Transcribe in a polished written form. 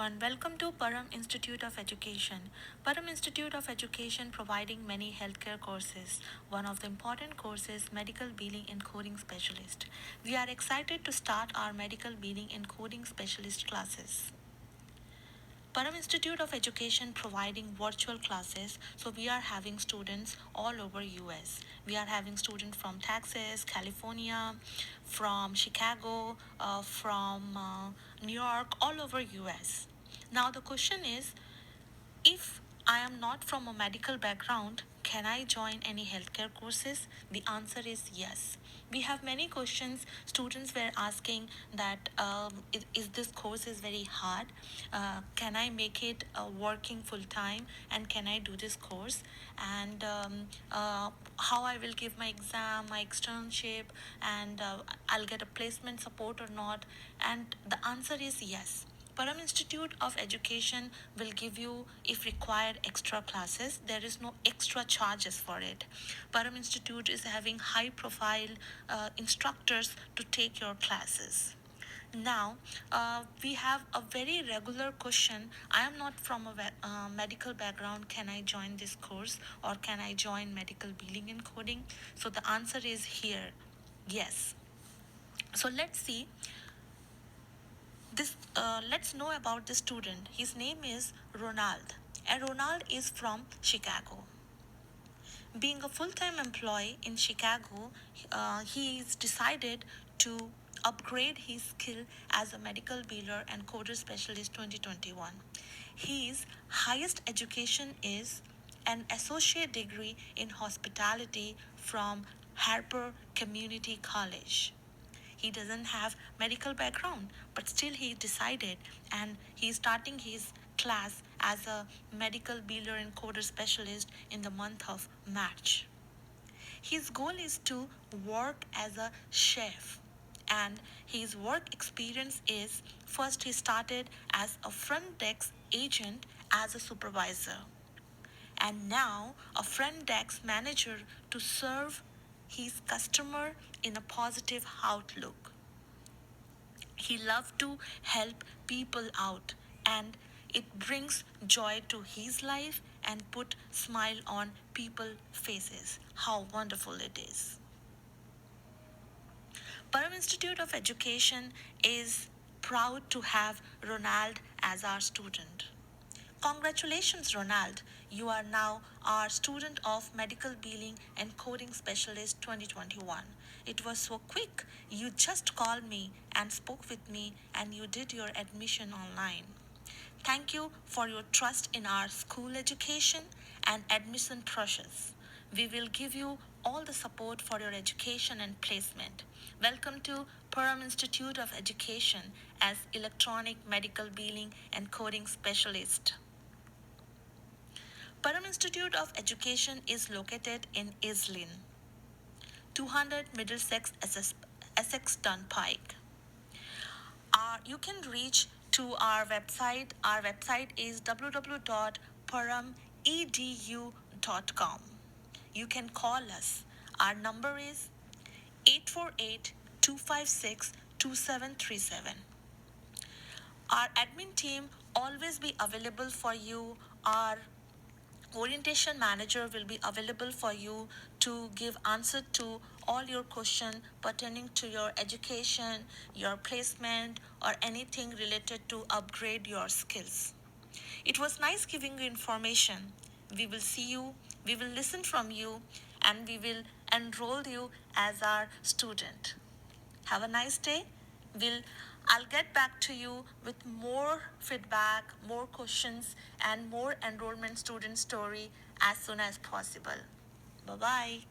everyone. Welcome to Param Institute of Education. Param Institute of Education providing many healthcare courses. One of the important courses, Medical Billing and Coding Specialist. We are excited to start our Medical Billing and Coding Specialist classes. Param Institute of Education providing virtual classes, so we are having students all over US. We are having students from Texas, California, from Chicago, from New York, all over US. Now the question is, if I am not from a medical background, can I join any healthcare courses? The answer is yes. We have many questions. Students were asking that is this course is very hard? Can I make it working full time? And can I do this course? And how I will give my exam, my externship, and I'll get a placement support or not? And the answer is yes. Param Institute of Education will give you, if required, extra classes. There is no extra charges for it. Param Institute is having high profile instructors to take your classes. Now, we have a very regular question. I am not from a medical background. Can I join this course or can I join medical billing and coding? So the answer is here, yes. So let's see this. Let's know about the student. His name is Ronald, and Ronald is from Chicago. Being a full-time employee in Chicago, he's decided to upgrade his skill as a medical biller and coder specialist 2021. His highest education is an associate degree in hospitality from Harper Community College. He doesn't have medical background, but still he decided, and he's starting his class as a medical biller and coder specialist in the month of March. His goal is to work as a chef, and his work experience is, first he started as a front desk agent as a supervisor, and now a front desk manager to serve his customer in a positive outlook. He loved to help people out, and it brings joy to his life and put smile on people's faces. How wonderful it is. Param Institute of Education is proud to have Ronald as our student. Congratulations, Ronald. You are now our student of Medical Billing and Coding Specialist 2021. It was so quick. You just called me and spoke with me, and you did your admission online. Thank you for your trust in our school education and admission process. We will give you all the support for your education and placement. Welcome to Param Institute of Education as Electronic Medical Billing and Coding Specialist. Param Institute of Education is located in Islin, 200 Middlesex, Essex Turnpike. You can reach to our website. Our website is www.paramedu.com. You can call us. Our number is 848 256 2737. Our admin team always be available for you. Our orientation manager will be available for you to give answer to all your question pertaining to your education, your placement, or anything related to upgrade your skills. It was nice giving you information. We will see you, we will listen from you, and we will enroll you as our student. Have a nice day. I'll get back to you with more feedback, more questions, and more enrollment student story as soon as possible. Bye bye.